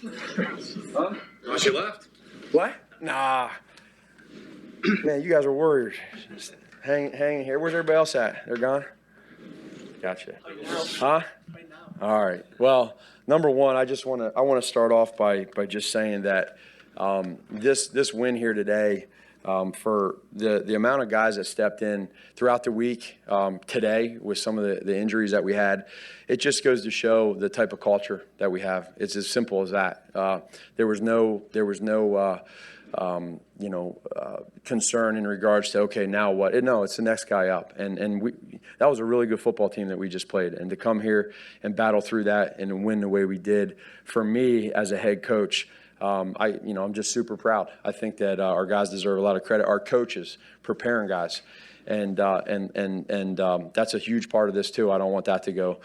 Huh? Oh, she left. What? Nah. Man, you guys are warriors. Just hang here. Where's everybody else at? They're gone? Gotcha. Huh? All right. Well, number one, I want to start off by just saying that this win here today, for the amount of guys that stepped in throughout the week, today with some of the injuries that we had, it just goes to show the type of culture that we have. It's as simple as that. There was no concern in regards to, okay, now what? No, it's the next guy up. And that was a really good football team that we just played. And to come here and battle through that and win the way we did, for me as a head coach, I'm just super proud. I think that our guys deserve a lot of credit. Our coaches preparing guys. And that's a huge part of this too. I don't want that to go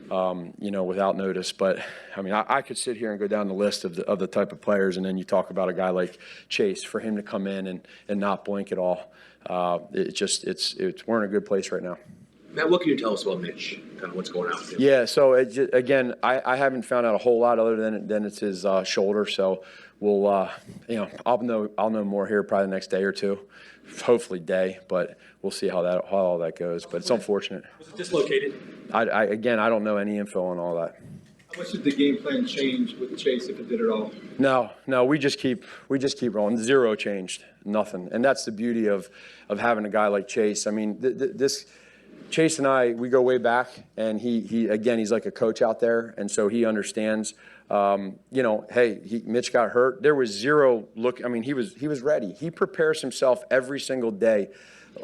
without notice. But I mean, I could sit here and go down the list of the type of players, and then you talk about a guy like Chase, for him to come in and not blink at all. We're in a good place right now. Matt, what can you tell us about Mitch? Kind of what's going on with him? Yeah, so again, I haven't found out a whole lot other than it's his shoulder. So we'll, I'll know more here probably the next day or two, hopefully day, but we'll see how all that goes. But it's unfortunate. Was it dislocated? I don't know any info on all that. How much did the game plan change with Chase, if it did at all? No, we just keep rolling. Zero changed, nothing. And that's the beauty of having a guy like Chase. I mean, this Chase and I, we go way back, and he's like a coach out there, and so he understands. Mitch got hurt. There was zero look. I mean, he was ready. He prepares himself every single day,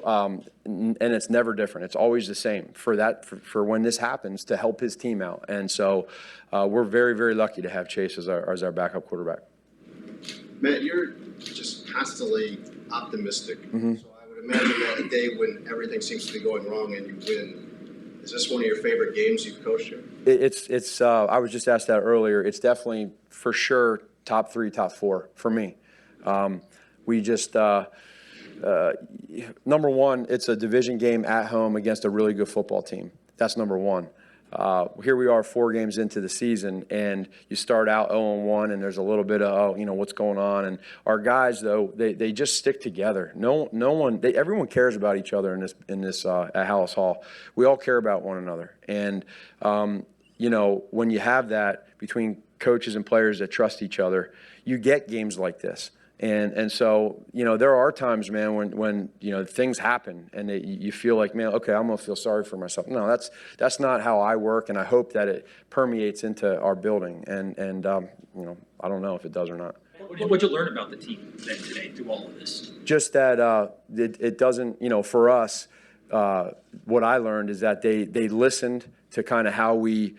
and it's never different. It's always the same for when this happens, to help his team out. And so we're very, very lucky to have Chase as our backup quarterback. Matt, you're just constantly optimistic. Mm-hmm. So I would imagine that a day when everything seems to be going wrong and you win, is this one of your favorite games you've coached here? It's I was just asked that earlier. It's definitely for sure top 3, top 4 for me. We just number one, it's a division game at home against a really good football team. That's number one. Here we are 4 games into the season, and you start out 0-1, and there's a little bit of, what's going on. And our guys, though, they just stick together. Everyone cares about each other in this at Halas Hall. We all care about one another. And, when you have that between coaches and players that trust each other, you get games like this. And so, there are times, man, when things happen and you feel like, man, okay, I'm going to feel sorry for myself. No, that's not how I work, and I hope that it permeates into our building. And I don't know if it does or not. What did you learn about the team then today through all of this? Just that it doesn't, for us, what I learned is that they listened to kind of how we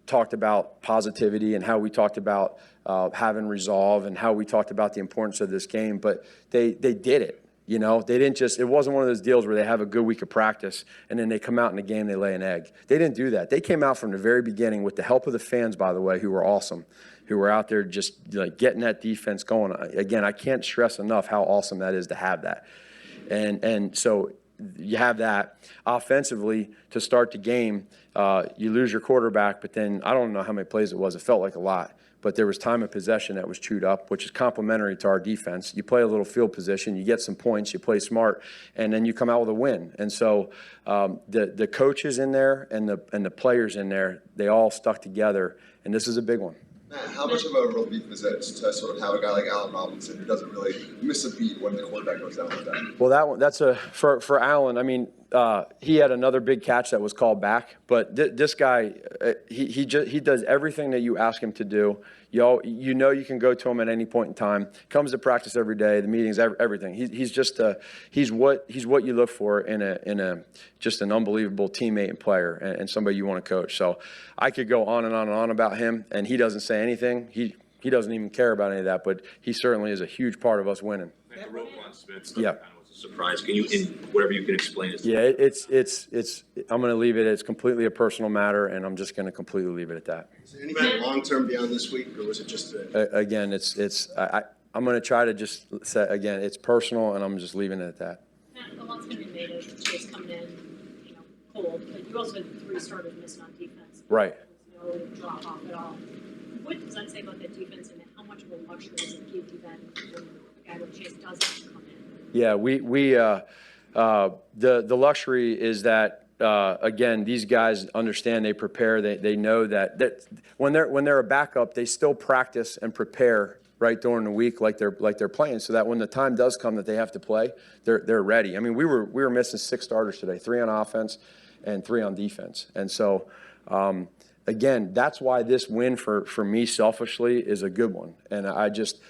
talked about positivity and how we talked about having resolve and how we talked about the importance of this game, but they did it. They didn't it wasn't one of those deals where they have a good week of practice and then they come out in the game, they lay an egg. They didn't do that. They came out from the very beginning with the help of the fans, by the way, who were awesome, who were out there just getting that defense going. Again, I can't stress enough how awesome that is to have that. And so you have that. Offensively, to start the game, you lose your quarterback, but then I don't know how many plays it was. It felt like a lot. But there was time of possession that was chewed up, which is complementary to our defense. You play a little field position, you get some points, you play smart, and then you come out with a win. And so the coaches in there and the players in there, they all stuck together, and this is a big one. Matt, how much of a relief is it to sort of have a guy like Allen Robinson who doesn't really miss a beat when the quarterback goes down like that? Well, that's for Allen. I mean, he had another big catch that was called back, but this guy, he does everything that you ask him to do. You can go to him at any point in time. Comes to practice every day, the meetings, everything. He's what you look for in a just an unbelievable teammate and player and somebody you want to coach. So I could go on and on and on about him, and he doesn't say anything. He doesn't even care about any of that, but he certainly is a huge part of us winning. Like the Roquan Smith stuff, Yeah. kind of was a surprise. Can you, in whatever you can explain it? Yeah, it's. I'm going to leave it. It's completely a personal matter, and I'm just going to completely leave it at that. Is there anything long-term beyond this week, or was it just Again, I'm going to try to just say again, it's personal, and I'm just leaving it at that. Matt, a lot's going to be made of Chase coming in, cold, but you also had 3 starters missing on defense. Right. There was no drop off at all. what does that say about the defense and how much of a luxury does it give you then when a guy like Chase doesn't come in? Yeah, the luxury is that, again, these guys understand, they prepare, they know that when they're a backup, they still practice and prepare right during the week like they're playing, so that when the time does come that they have to play, they're ready. I mean, we were missing 6 starters today, 3 on offense and 3 on defense. And so, again, that's why this win for me selfishly is a good one. And I just,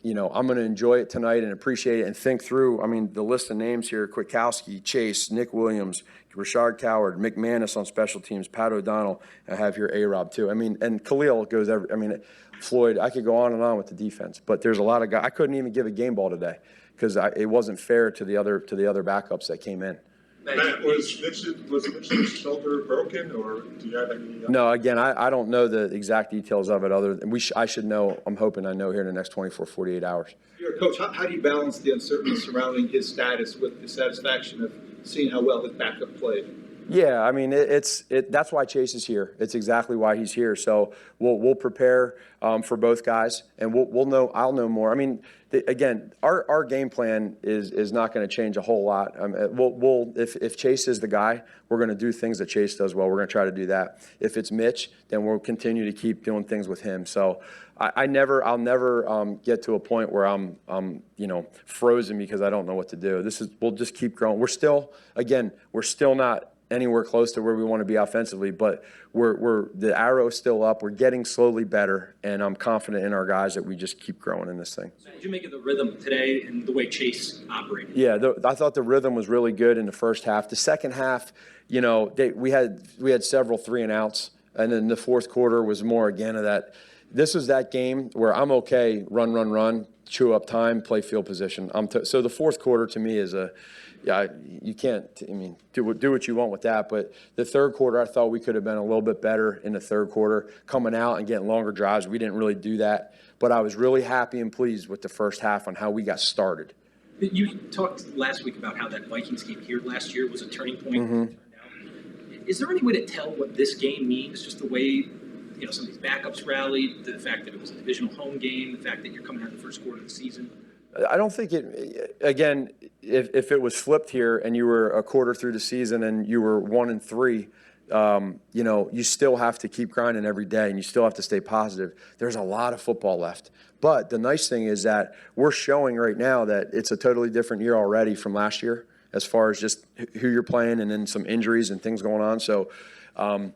you know, I'm going to enjoy it tonight and appreciate it and think through. I mean, the list of names here: Kwiatkowski, Chase, Nick Williams, Rashard Coward, McManus on special teams, Pat O'Donnell. I have here A-Rob too. I mean, and Khalil goes every. I mean, Floyd. I could go on and on with the defense, but there's a lot of guys. I couldn't even give a game ball today because it wasn't fair to the other backups that came in. Matt, was Mitchell's shoulder broken, or do you have any? No, again, I don't know the exact details of it other than I should know. I'm hoping I know here in the next 24, 48 hours. You're a coach, how do you balance the uncertainty surrounding his status with the satisfaction of seeing how well his backup played? Yeah, I mean, that's why Chase is here. It's exactly why he's here. So we'll prepare for both guys, and we'll know. I'll know more. I mean, again, our game plan is not going to change a whole lot. If Chase is the guy, we're going to do things that Chase does well. We're going to try to do that. If it's Mitch, then we'll continue to keep doing things with him. So I'll never get to a point where I'm frozen because I don't know what to do. We'll just keep growing. We're still not anywhere close to where we want to be offensively, but the arrow's still up. We're getting slowly better, and I'm confident in our guys that we just keep growing in this thing. So did you make of the rhythm today and the way Chase operated? Yeah, I thought the rhythm was really good in the first half. The second half, we had several 3 and outs, and then the fourth quarter was more again of that. This was that game where I'm okay, run, chew up time, play field position. So the fourth quarter to me is you can't, do what you want with that. But the third quarter, I thought we could have been a little bit better in the third quarter, coming out and getting longer drives. We didn't really do that. But I was really happy and pleased with the first half on how we got started. You talked last week about how that Vikings game here last year was a turning point. Mm-hmm. Is there any way to tell what this game means? Just the way some of these backups rallied, the fact that it was a divisional home game, the fact that you're coming out of the first quarter of the season? I don't think again, if it was flipped here and you were a quarter through the season and you were 1-3, you still have to keep grinding every day and you still have to stay positive. There's a lot of football left. But the nice thing is that we're showing right now that it's a totally different year already from last year as far as just who you're playing and then some injuries and things going on. So, I'm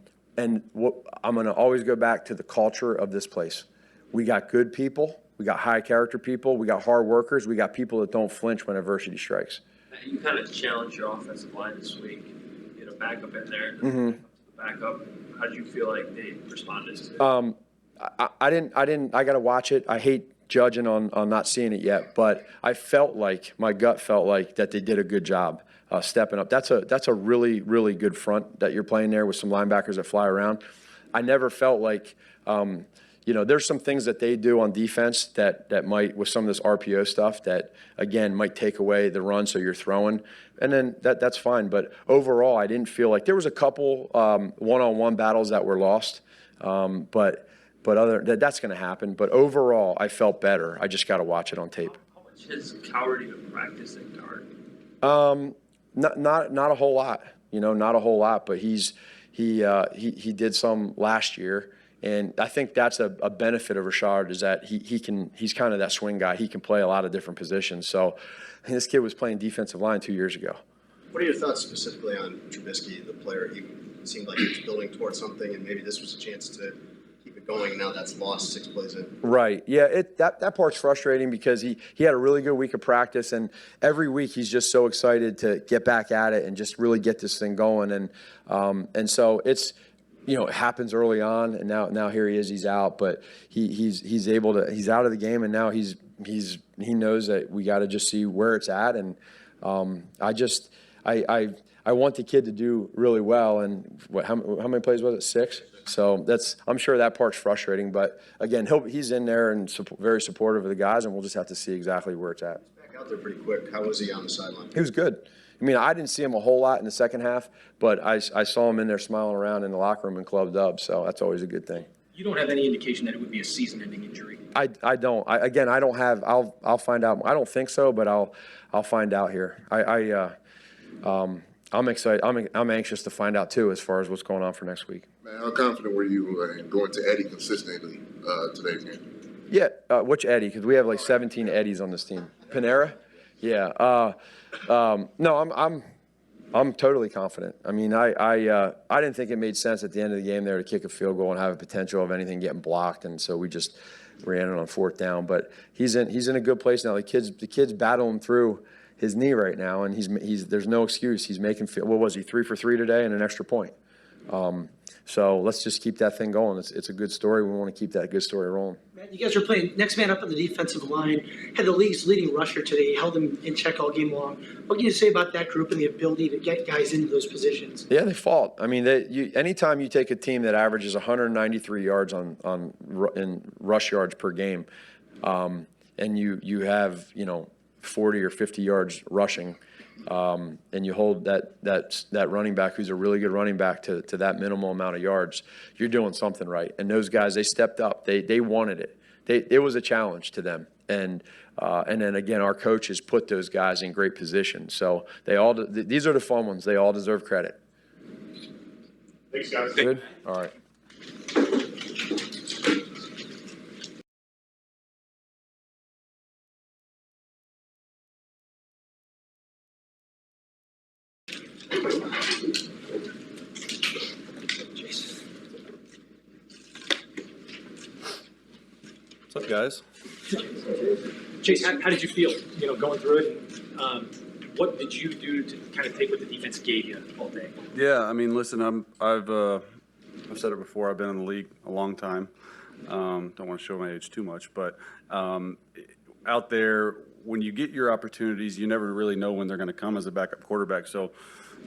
going to always go back to the culture of this place. We got good people. We got high character people. We got hard workers. We got people that don't flinch when adversity strikes. You kind of challenged your offensive line this week. You had a backup in there. Mm-hmm. Backup. How did you feel like they responded to it? I got to watch it. I hate judging on not seeing it yet, but my gut felt like that they did a good job stepping up. That's a really, really good front that you're playing there with some linebackers that fly around. I never felt like, there's some things that they do on defense that might, with some of this RPO stuff, that, again, might take away the run so you're throwing. And then that's fine. But overall, I didn't feel like there was a couple one-on-one battles that were lost. But that's going to happen. But overall, I felt better. I just got to watch it on tape. How much has Coward even practiced at guard? Not a whole lot. Not a whole lot. But he did some last year. And I think that's a benefit of Rashard is that he's kind of that swing guy. He can play a lot of different positions. So this kid was playing defensive line 2 years ago. What are your thoughts specifically on Trubisky, the player? He seemed like he was building towards something, and maybe this was a chance to keep it going. Now that's lost 6 plays in. Right. Yeah. That part's frustrating because he had a really good week of practice, and every week he's just so excited to get back at it and just really get this thing going. And so it's. It happens early on, and now here he is. He's out, but he's able to. He's out of the game, and now he knows that we got to just see where it's at. And I want the kid to do really well. And how many plays was it? 6. So I'm sure that part's frustrating, but again, he's in there and very supportive of the guys, and we'll just have to see exactly where it's at. Back out there pretty quick. How was he on the sideline? He was good. I didn't see him a whole lot in the second half, but I saw him in there smiling around in the locker room and clubbed up, so that's always a good thing. You don't have any indication that it would be a season-ending injury? I don't. Again, I don't have, I'll find out. I don't think so, but I'll find out here. I'm excited. I'm anxious to find out too, as far as what's going on for next week. Man, how confident were you in going to Eddie consistently today's game? Yeah, which Eddie? Because we have like 17 Eddies on this team. Panera? Yeah. No, I'm totally confident. I mean, I didn't think it made sense at the end of the game there to kick a field goal and have a potential of anything getting blocked, and so we just ran it on 4th down. But he's in a good place now. The kid's battling through his knee right now, and he's there's no excuse. He's making what was he 3 for 3 today and an extra point. So let's just keep that thing going. It's a good story. We want to keep that good story rolling. Matt, you guys are playing next man up on the defensive line. Had the league's leading rusher today. Held him in check all game long. What can you say about that group and the ability to get guys into those positions? Yeah, they fought. I mean, anytime you take a team that averages 193 yards in rush yards per game, and you have 40 or 50 yards rushing, and you hold that running back who's a really good running back to that minimal amount of yards, you're doing something right. And those guys, they stepped up. They wanted it. It was a challenge to them. And then again, our coaches put those guys in great position. So these are the fun ones. They all deserve credit. Thanks, guys. Good? All right. What's up, guys? Chase, how did you feel, going through it? And, what did you do to kind of take what the defense gave you all day? Yeah, I mean, listen, I've said it before. I've been in the league a long time. Don't want to show my age too much, but out there, when you get your opportunities, you never really know when they're going to come as a backup quarterback. So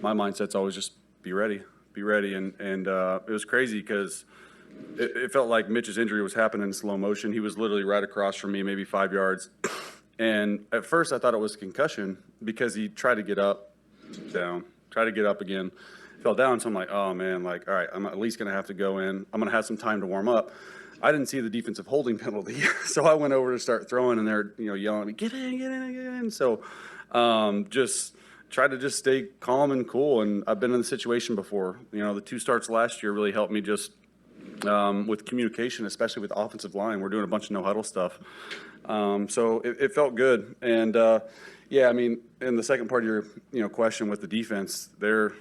my mindset's always just be ready, and it was crazy because it felt like Mitch's injury was happening in slow motion. He was literally right across from me, maybe 5 yards. And at first I thought it was a concussion because he tried to get up, down, tried to get up again, fell down. So I'm like, oh man, all right, I'm at least going to have to go in. I'm going to have some time to warm up. I didn't see the defensive holding penalty. So I went over to start throwing, and they're, yelling at me, get in. So just tried to just stay calm and cool. And I've been in the situation before. The 2 starts last year really helped me just with communication, especially with the offensive line. We're doing a bunch of no-huddle stuff. So it felt good. And, yeah, I mean, in the second part of your question with the defense, they're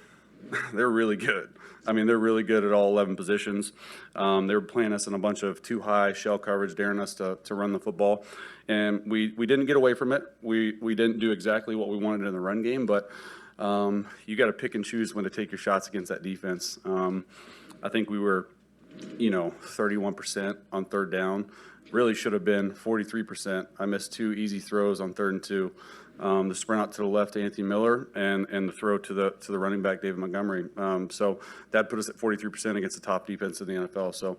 really good. I mean, they're really good at all 11 positions. They were playing us in a bunch of too high shell coverage, daring us to run the football. And we didn't get away from it. We didn't do exactly what we wanted in the run game, but you got to pick and choose when to take your shots against that defense. I think we were 31% on 3rd down. Really should have been 43%. I missed 2 easy throws on 3rd and 2. The sprint out to the left, Anthony Miller, and the throw to the running back, David Montgomery. So that put us at 43% against the top defense in the NFL. So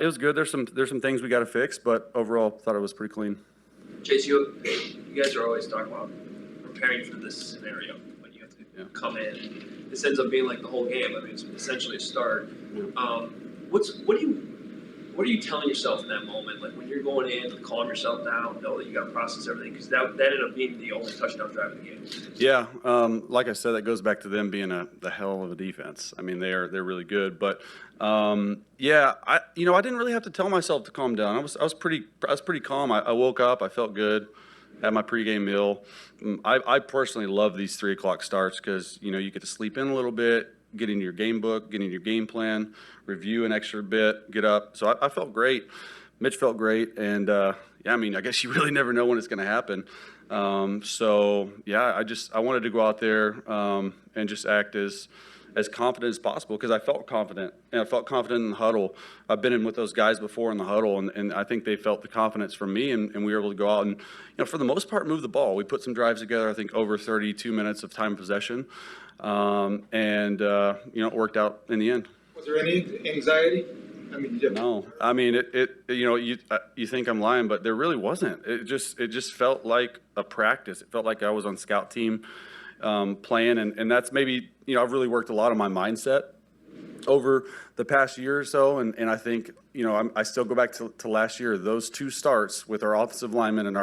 it was good. There's some things we got to fix, but overall, thought it was pretty clean. Chase, you guys are always talking about preparing for this scenario when you have to come in. This ends up being like the whole game. I mean, it's essentially a start. What are you telling yourself in that moment? Like when you're going in, calm yourself down, know that you got to process everything, because that ended up being the only touchdown drive of the game. Yeah, like I said, that goes back to them being the hell of a defense. I mean, they're really good, but yeah, I didn't really have to tell myself to calm down. I was pretty calm. I woke up, I felt good, had my pregame meal. I personally love these 3 o'clock starts because you get to sleep in a little bit, get into your game book, get into your game plan, review an extra bit, get up. So I felt great. Mitch felt great. And, yeah, I mean, I guess you really never know when it's going to happen. So, yeah, I wanted to go out there and just act as confident as possible because I felt confident. And I felt confident in the huddle. I've been in with those guys before in the huddle, and I think they felt the confidence from me, and we were able to go out and, for the most part, move the ball. We put some drives together, I think, over 32 minutes of time possession. It worked out in the end. Was there any anxiety? I mean, no. I mean, you think I'm lying, but there really wasn't. It just felt like a practice. It felt like I was on scout team playing, and that's maybe I've really worked a lot on my mindset over the past year or so, and I think, you know, I still go back to last year, those 2 starts with our offensive linemen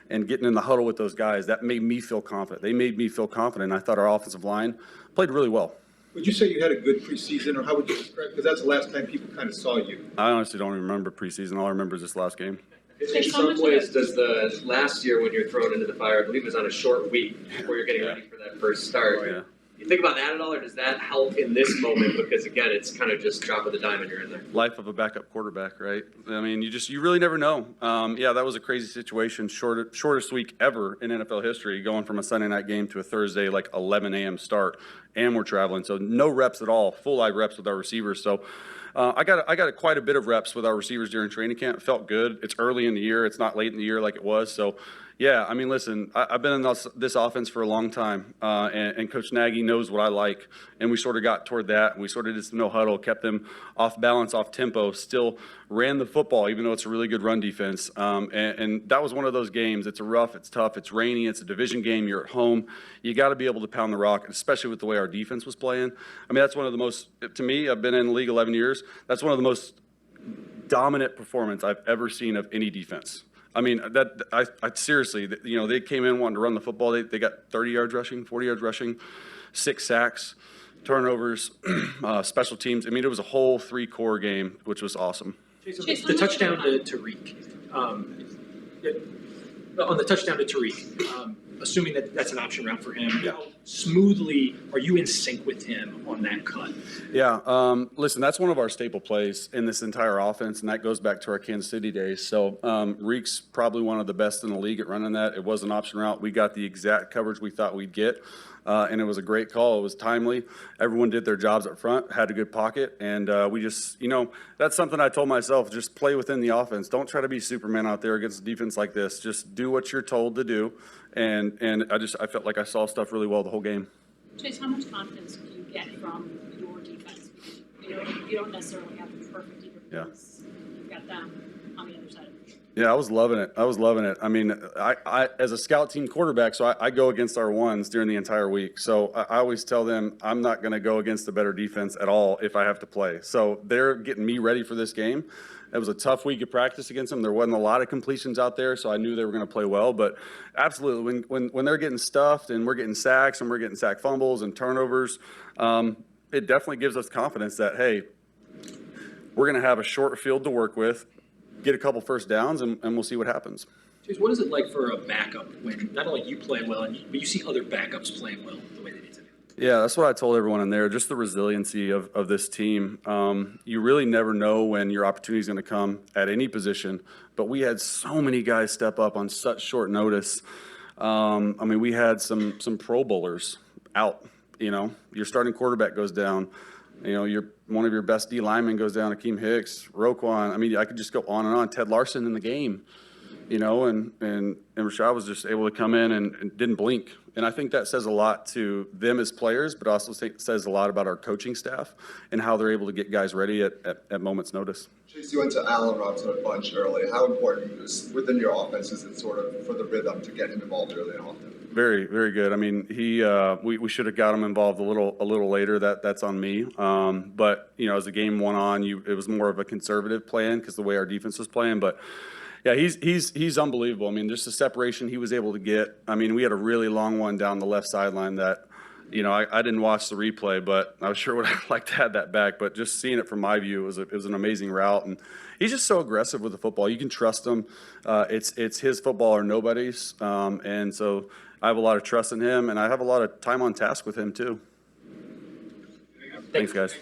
and getting in the huddle with those guys, that made me feel confident. They made me feel confident. I thought our offensive line played really well. Would you say you had a good preseason, or how would you describe, because that's the last time people kind of saw you? I honestly don't even remember preseason. All I remember is this last game. There's In so some much of ways, it- does the last year when you're thrown into the fire, I believe it was on a short week where you're getting ready for that first start. Oh, yeah. You think about that at all, or does that help in this moment? Because again, it's kind of just drop of the dime and you're in there. Life of a backup quarterback, right? I mean, you really never know. Yeah, that was a crazy situation. Shortest week ever in NFL history, going from a Sunday night game to a Thursday, like 11 a.m. start, and we're traveling. So no reps at all, full live reps with our receivers. So I got quite a bit of reps with our receivers during training camp. It felt good. It's early in the year. It's not late in the year like it was. So yeah, I mean, listen, I've been in this offense for a long time, and Coach Nagy knows what I like, and we sort of got toward that, and we sort of did some no huddle, kept them off balance, off tempo, still ran the football, even though it's a really good run defense, and that was one of those games. It's rough, it's tough, it's rainy, it's a division game, you're at home, you got to be able to pound the rock, especially with the way our defense was playing. I mean, that's one of the most, to me, I've been in the league 11 years, that's one of the most dominant performance I've ever seen of any defense. I mean, I seriously, you know, they came in wanting to run the football. They got 30 yards rushing, 40 yards rushing, 6 sacks, turnovers, special teams. I mean, it was a whole 3-core game, which was awesome. Chase, The how much touchdown of to it- Tariq, on the touchdown to Tariq, assuming that that's an option route for him, how smoothly are you in sync with him on that cut? Yeah, listen, that's one of our staple plays in this entire offense, and that goes back to our Kansas City days. So Reek's probably one of the best in the league at running that. It was an option route. We got the exact coverage we thought we'd get, and it was a great call. It was timely. Everyone did their jobs up front, had a good pocket, and we just, you know, that's something I told myself, just play within the offense. Don't try to be Superman out there against a defense like this. Just do what you're told to do, and I felt like I saw stuff really well the whole game. Chase, how much confidence do you get from your defense? Because, you don't necessarily have the perfect defense. You've got them on the other side of it. Yeah, I was loving it. I mean, I as a scout team quarterback, so I go against our ones during the entire week. So I always tell them I'm not going to go against a better defense at all if I have to play. So they're getting me ready for this game. It was a tough week of practice against them. There wasn't a lot of completions out there, so I knew they were going to play well. But absolutely, when they're getting stuffed and we're getting sacks and we're getting sack fumbles and turnovers, it definitely gives us confidence that, hey, we're going to have a short field to work with, get a couple first downs, and we'll see what happens. Chase, what is it like for a backup when not only you play well, but you see other backups playing well the way they did today? Yeah, that's what I told everyone in there, just the resiliency of this team. You really never know when your opportunity is going to come at any position, but we had so many guys step up on such short notice. I mean, we had some Pro Bowlers out, you know. Your starting quarterback goes down. You know, one of your best D linemen goes down, Akeem Hicks, Roquan. I mean, I could just go on and on. Ted Larson in the game, you know, and Rashad was just able to come in and didn't blink. And I think that says a lot to them as players, but also says a lot about our coaching staff and how they're able to get guys ready at moment's notice. Chase, you went to Allen Robinson a bunch early. How important is within your offense is it sort of for the rhythm to get him involved early and often? Very, very good. I mean, we should have got him involved a little later. That's on me. But you know, as the game went on, it was more of a conservative plan because the way our defense was playing. But yeah, he's unbelievable. I mean, just the separation he was able to get. I mean, we had a really long one down the left sideline that, you know, I didn't watch the replay, but I was sure would have liked to have that back. But just seeing it from my view, it was an amazing route, and he's just so aggressive with the football. You can trust him. It's his football or nobody's, and so I have a lot of trust in him, and I have a lot of time on task with him too. Thanks, guys.